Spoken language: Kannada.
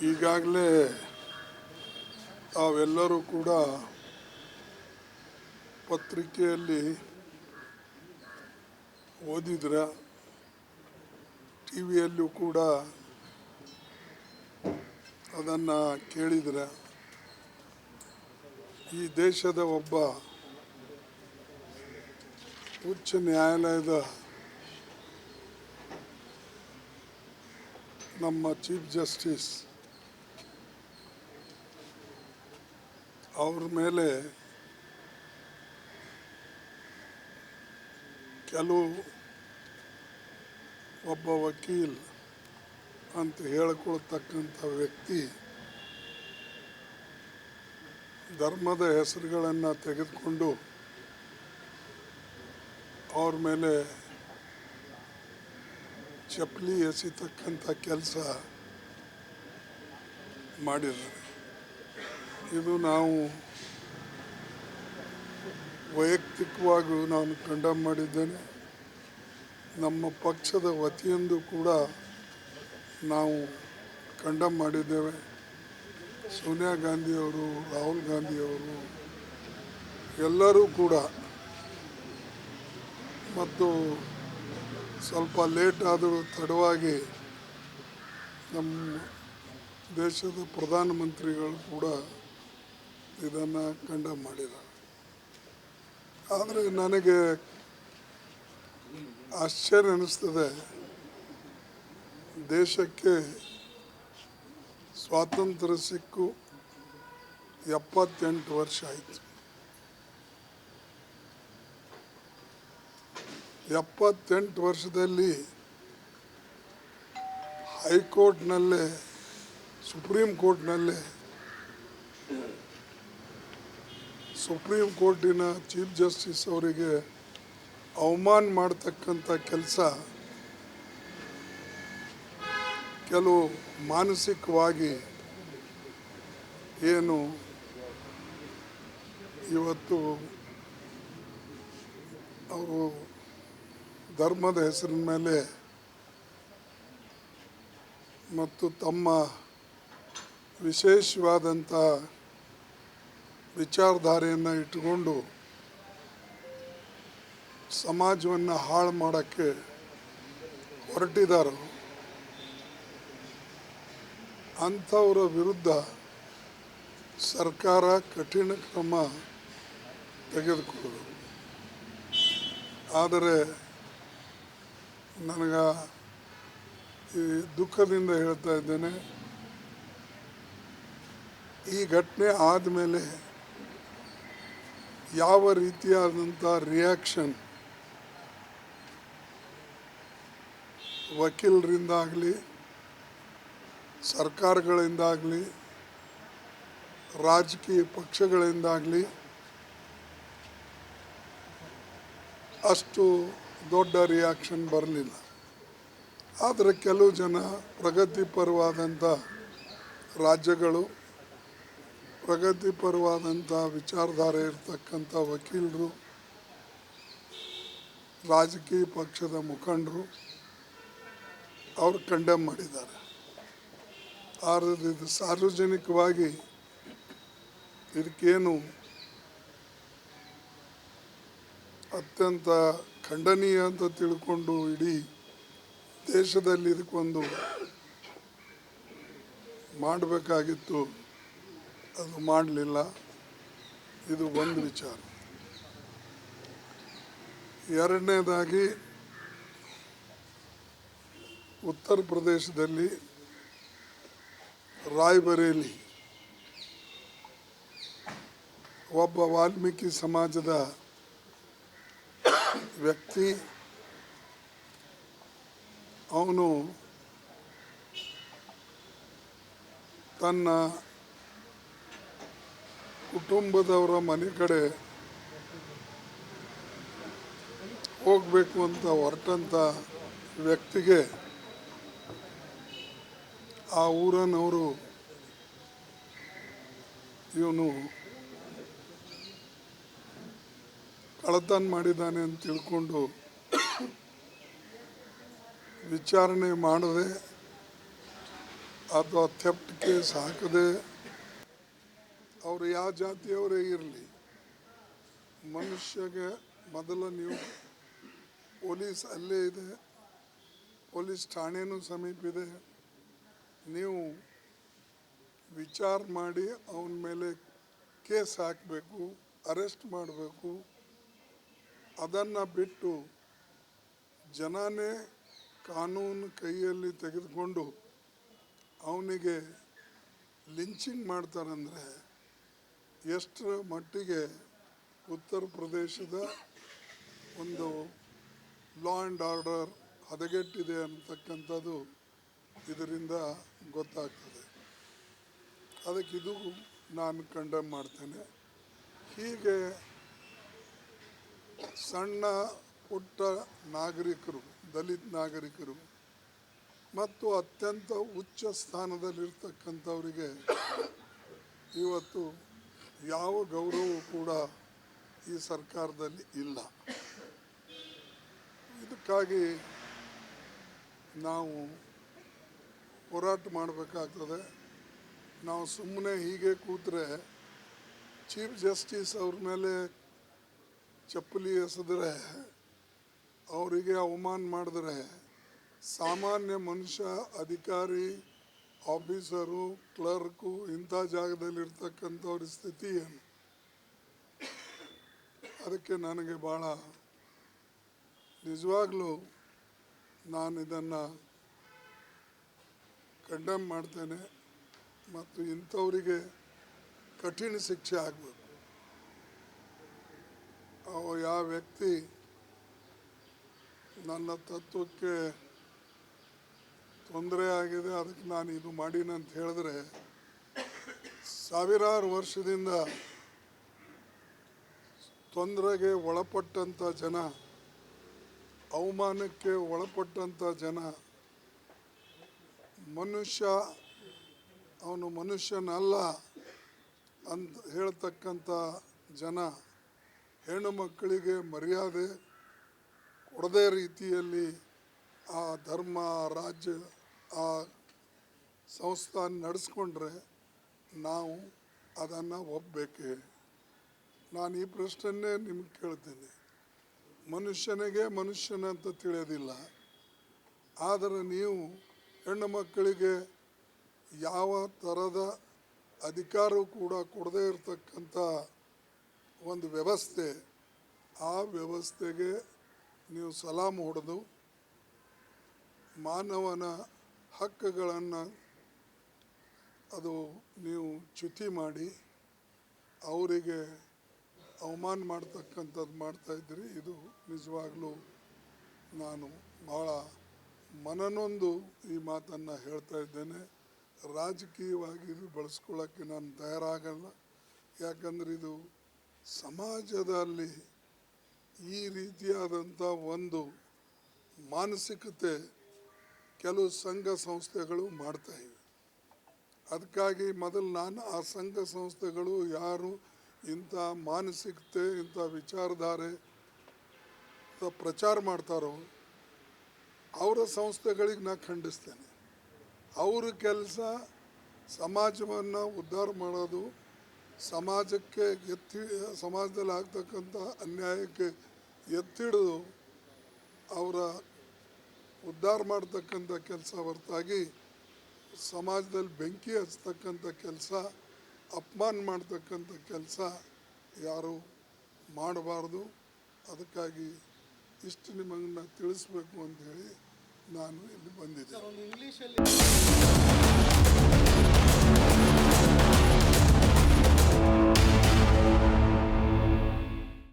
ಈಗಾಗಲೇ ತಾವೆಲ್ಲರೂ ಕೂಡ ಪತ್ರಿಕೆಯಲ್ಲಿ ಓದಿದ್ರ, ಟಿ ವಿಯಲ್ಲೂ ಕೂಡ ಅದನ್ನು ಕೇಳಿದ್ರ. ಈ ದೇಶದ ಒಬ್ಬ ಉಚ್ಚ ನ್ಯಾಯಾಲಯದ ನಮ್ಮ ಚೀಫ್ ಜಸ್ಟಿಸ್ ಅವ್ರ ಮೇಲೆ ಕೆಲವು ಒಬ್ಬ ವಕೀಲ್ ಅಂತ ಹೇಳಿಕೊಳ್ತಕ್ಕಂಥ ವ್ಯಕ್ತಿ ಧರ್ಮದ ಹೆಸರುಗಳನ್ನು ತೆಗೆದುಕೊಂಡು ಅವ್ರ ಮೇಲೆ ಚಪ್ಪಲಿ ಎಸಿತಕ್ಕಂಥ ಕೆಲಸ ಮಾಡಿದ್ದಾರೆ. ಇದು ನಾವು ವೈಯಕ್ತಿಕವಾಗಿ ನಾನು ಕಂಡಮ್ ಮಾಡಿದ್ದೇನೆ. ನಮ್ಮ ಪಕ್ಷದ ವತಿಯಿಂದ ಕೂಡ ನಾವು ಕಂಡಮ್ ಮಾಡಿದ್ದೇವೆ. ಸೋನಿಯಾ ಗಾಂಧಿಯವರು, ರಾಹುಲ್ ಗಾಂಧಿಯವರು ಎಲ್ಲರೂ ಕೂಡ, ಮತ್ತು ಸ್ವಲ್ಪ ಲೇಟ್ ಆದರೂ ತಡವಾಗಿ ನಮ್ಮ ದೇಶದ ಪ್ರಧಾನಮಂತ್ರಿಗಳು ಕೂಡ ಇದನ್ನು ಕಂಡಮ್ ಮಾಡಿದ್ದಾರೆ. ಆದರೆ ನನಗೆ ಆಶ್ಚರ್ಯ ಅನ್ನಿಸ್ತದೆ, ದೇಶಕ್ಕೆ ಸ್ವಾತಂತ್ರ್ಯ ಸಿಕ್ಕು 78 ವರ್ಷ ಆಯಿತು. 78 ವರ್ಷದಲ್ಲಿ ಹೈಕೋರ್ಟ್ನಲ್ಲೇ, ಸುಪ್ರೀಂ ಕೋರ್ಟಿನ ಚೀಫ್ ಜಸ್ಟಿಸ್ ಅವರಿಗೆ ಅವಮಾನ ಮಾಡ್ತಕ್ಕಂಥ ಕೆಲಸ, ಕೆಲವು ಮಾನಸಿಕವಾಗಿ ಏನು ಇವತ್ತು ಅವರು ಧರ್ಮದ ಹೆಸರಿನ ಮೇಲೆ ಮತ್ತು ತಮ್ಮ ವಿಶೇಷವಾದಂಥ ವಿಚಾರಧಾರೆಯನ್ನು ಇಟ್ಟುಕೊಂಡು ಸಮಾಜವನ್ನು ಹಾಳು ಮಾಡೋಕ್ಕೆ ಹೊರಟಿದ್ದಾರೆ. ಅಂಥವರ ವಿರುದ್ಧ ಸರ್ಕಾರ ಕಠಿಣ ಕ್ರಮ ತೆಗೆದುಕೊಳ್ಳೋದು. ಆದರೆ ನನಗೆ ಈ ದುಃಖದಿಂದ ಹೇಳ್ತಾ ಇದ್ದೇನೆ, ಈ ಘಟನೆ ಆದಮೇಲೆ ಯಾವ ರೀತಿಯಾದಂಥ ರಿಯಾಕ್ಷನ್ ವಕೀಲರಿಂದಾಗಲಿ, ಸರ್ಕಾರಗಳಿಂದಾಗಲಿ, ರಾಜಕೀಯ ಪಕ್ಷಗಳಿಂದಾಗಲಿ ಅಷ್ಟು ದೊಡ್ಡ ರಿಯಾಕ್ಷನ್ ಬರಲಿಲ್ಲ. ಆದರೆ ಕೆಲವು ಜನ ಪ್ರಗತಿಪರವಾದಂಥ ರಾಜ್ಯಗಳು, ಪ್ರಗತಿಪರವಾದಂಥ ವಿಚಾರಧಾರೆ ಇರತಕ್ಕಂಥ ವಕೀಲರು, ರಾಜಕೀಯ ಪಕ್ಷದ ಮುಖಂಡರು ಅವರು ಕಂಡೆಮ್ ಮಾಡಿದ್ದಾರೆ. ಆದರೆ ಇದು ಸಾರ್ವಜನಿಕವಾಗಿ ಇದಕ್ಕೇನು ಅತ್ಯಂತ ಖಂಡನೀಯ ಅಂತ ತಿಳ್ಕೊಂಡು ಇಡೀ ದೇಶದಲ್ಲಿ ಇದಕ್ಕೊಂದು ಮಾಡಬೇಕಾಗಿತ್ತು, ಅದು ಮಾಡಲಿಲ್ಲ. ಇದು ಒಂದು ವಿಚಾರ. ಎರಡನೇದಾಗಿ, ಉತ್ತರ ಪ್ರದೇಶದಲ್ಲಿ ರಾಯ್ಬರೇಲಿ ಒಬ್ಬ ವಾಲ್ಮೀಕಿ ಸಮಾಜದ ವ್ಯಕ್ತಿ, ಅವನು ತನ್ನ ಕುಟುಂಬದವರ ಮನೆ ಕಡೆ ಹೋಗಬೇಕು ಅಂತ ಹೊರಟಂಥ ವ್ಯಕ್ತಿಗೆ ಆ ಊರನವರು ಇವನು ಕಳ್ಳತನ ಮಾಡಿದ್ದಾನೆ ಅಂತ ತಿಳ್ಕೊಂಡು ವಿಚಾರಣೆ ಮಾಡದೆ ಅಥವಾ ಥೆಫ್ಟ್ ಕೇಸ್ ಹಾಕದೆ ಅವರು ಯಾವ ಜಾತಿಯವರೇ ಇರಲಿ, ಮನುಷ್ಯಗೆ ಮೊದಲು ನೀವು ಪೊಲೀಸ್ ಅಲ್ಲೇ ಇದೆ, ಪೊಲೀಸ್ ಠಾಣೆನೂ ಸಮೀಪ ಇದೆ, ನೀವು ವಿಚಾರ ಮಾಡಿ ಅವನ ಮೇಲೆ ಕೇಸ್ ಹಾಕಬೇಕು, ಅರೆಸ್ಟ್ ಮಾಡಬೇಕು. ಅದನ್ನು ಬಿಟ್ಟು ಜನನೇ ಕಾನೂನು ಕೈಯಲ್ಲಿ ತೆಗೆದುಕೊಂಡು ಅವನಿಗೆ ಲಿಂಚಿಂಗ್ ಮಾಡ್ತಾರಂದರೆ ಎಷ್ಟರ ಮಟ್ಟಿಗೆ ಉತ್ತರ ಪ್ರದೇಶದ ಒಂದು ಲಾ ಆ್ಯಂಡ್ ಆರ್ಡರ್ ಹದಗೆಟ್ಟಿದೆ ಅಂತಕ್ಕಂಥದ್ದು ಇದರಿಂದ ಗೊತ್ತಾಗ್ತದೆ. ಅದಕ್ಕೆ ಇದು ನಾನು ಕಂಡೆಮ್ ಮಾಡ್ತೇನೆ. ಹೀಗೆ ಸಣ್ಣ ಪುಟ್ಟ ನಾಗರಿಕರು, ದಲಿತ ನಾಗರಿಕರು ಮತ್ತು ಅತ್ಯಂತ ಉಚ್ಚ ಸ್ಥಾನದಲ್ಲಿರ್ತಕ್ಕಂಥವರಿಗೆ ಇವತ್ತು ಯಾವ ಗೌರವವೂ ಕೂಡ ಈ ಸರ್ಕಾರದಲ್ಲಿ ಇಲ್ಲ. ಇದಕ್ಕಾಗಿ ನಾವು ಹೋರಾಟ ಮಾಡಬೇಕಾಗ್ತದೆ. ನಾವು ಸುಮ್ಮನೆ ಹೀಗೆ ಕೂತ್ರೆ ಚೀಫ್ ಜಸ್ಟಿಸ್ ಅವ್ರ ಮೇಲೆ ಚಪ್ಪಲಿ ಎಸೆದ್ರೆ, ಅವರಿಗೆ ಅವಮಾನ ಮಾಡಿದ್ರೆ ಸಾಮಾನ್ಯ ಮನುಷ್ಯ, ಅಧಿಕಾರಿ, ಆಫೀಸರು, ಕ್ಲರ್ಕು ಇಂಥ ಜಾಗದಲ್ಲಿರ್ತಕ್ಕಂಥವ್ರ ಸ್ಥಿತಿ ಏನು? ಅದಕ್ಕೆ ನನಗೆ ಭಾಳ ನಿಜವಾಗ್ಲೂ ನಾನು ಇದನ್ನು ಕಂಡೆಮ್ ಮಾಡ್ತೇನೆ ಮತ್ತು ಇಂಥವರಿಗೆ ಕಠಿಣ ಶಿಕ್ಷೆ ಆಗಬೇಕು. ಯಾವ ವ್ಯಕ್ತಿ ನನ್ನ ತತ್ವಕ್ಕೆ ತೊಂದರೆ ಆಗಿದೆ, ಅದಕ್ಕೆ ನಾನು ಇದು ಮಾಡೀನಂತ ಹೇಳಿದ್ರೆ, ಸಾವಿರಾರು ವರ್ಷದಿಂದ ತೊಂದರೆಗೆ ಒಳಪಟ್ಟಂಥ ಜನ, ಅವಮಾನಕ್ಕೆ ಒಳಪಟ್ಟಂಥ ಜನ, ಮನುಷ್ಯ ಅವನು ಮನುಷ್ಯನಲ್ಲ ಅಂತ ಹೇಳ್ತಕ್ಕಂಥ ಜನ, ಹೆಣ್ಣು ಮಕ್ಕಳಿಗೆ ಮರ್ಯಾದೆ ಕೊಡದೇ ರೀತಿಯಲ್ಲಿ ಆ ಧರ್ಮ, ರಾಜ್ಯ, ಆ ಸಂಸ್ಥಾನ ನಡೆಸ್ಕೊಂಡ್ರೆ ನಾವು ಅದನ್ನು ಒಪ್ಪಬೇಕೆ? ನಾನು ಈ ಪ್ರಶ್ನೆಯನ್ನೇ ನಿಮ್ಗೆ ಕೇಳ್ತೇನೆ. ಮನುಷ್ಯನಿಗೆ ಮನುಷ್ಯನಂತ ತಿಳಿಯೋದಿಲ್ಲ, ಆದರೆ ನೀವು ಹೆಣ್ಣು ಮಕ್ಕಳಿಗೆ ಯಾವ ಥರದ ಅಧಿಕಾರವೂ ಕೂಡ ಕೊಡದೇ ಇರತಕ್ಕಂಥ ಒಂದು ವ್ಯವಸ್ಥೆ, ಆ ವ್ಯವಸ್ಥೆಗೆ ನೀವು ಸಲಾಮ್ ಹೊಡೆದು ಮಾನವನ ಹಕ್ಕುಗಳನ್ನು ಅದು ನೀವು ಚ್ಯುತಿ ಮಾಡಿ ಅವರಿಗೆ ಅವಮಾನ ಮಾಡ್ತಕ್ಕಂಥದ್ದು ಮಾಡ್ತಾಯಿದ್ರಿ. ಇದು ನಿಜವಾಗ್ಲೂ ನಾನು ಭಾಳ ಮನನೊಂದು ಈ ಮಾತನ್ನು ಹೇಳ್ತಾ ಇದ್ದೇನೆ. ರಾಜಕೀಯವಾಗಿ ಇದು ಬಳಸ್ಕೊಳ್ಳೋಕ್ಕೆ ನಾನು ತಯಾರಾಗಲ್ಲ. ಯಾಕಂದರೆ ಇದು ಸಮಾಜದಲ್ಲಿ ಈ ರೀತಿಯಾದಂಥ ಒಂದು ಮಾನಸಿಕತೆ ಕೆಲವು ಸಂಘ ಸಂಸ್ಥೆಗಳು ಮಾಡ್ತಾಯಿವೆ. ಅದಕ್ಕಾಗಿ ಮೊದಲು ನಾನು ಆ ಸಂಘ ಸಂಸ್ಥೆಗಳು ಯಾರು ಇಂಥ ಮಾನಸಿಕತೆ, ಇಂಥ ವಿಚಾರಧಾರೆ ಪ್ರಚಾರ ಮಾಡ್ತಾರೋ ಅವರ ಸಂಸ್ಥೆಗಳಿಗೆ ನಾನು ಖಂಡಿಸ್ತೇನೆ. ಅವ್ರ ಕೆಲಸ ಸಮಾಜವನ್ನು ಉದ್ಧಾರ ಮಾಡೋದು, ಸಮಾಜಕ್ಕೆ ಸಮಾಜದಲ್ಲಿ ಆಗ್ತಕ್ಕಂಥ ಅನ್ಯಾಯಕ್ಕೆ ಎತ್ತಿಡಿದು ಅವರ ಉದ್ಧಾರ ಮಾಡ್ತಕ್ಕಂಥ ಕೆಲಸ ಹೊರತಾಗಿ ಸಮಾಜದಲ್ಲಿ ಬೆಂಕಿ ಹಚ್ಚತಕ್ಕಂಥ ಕೆಲಸ, ಅಪಮಾನ ಮಾಡ್ತಕ್ಕಂಥ ಕೆಲಸ ಯಾರು ಮಾಡಬಾರ್ದು. ಅದಕ್ಕಾಗಿ ಇಷ್ಟು ನಿಮಗೆ ತಿಳಿಸ್ಬೇಕು ಅಂಥೇಳಿ ನಾನು ಇಲ್ಲಿ ಬಂದಿದ್ದೆ.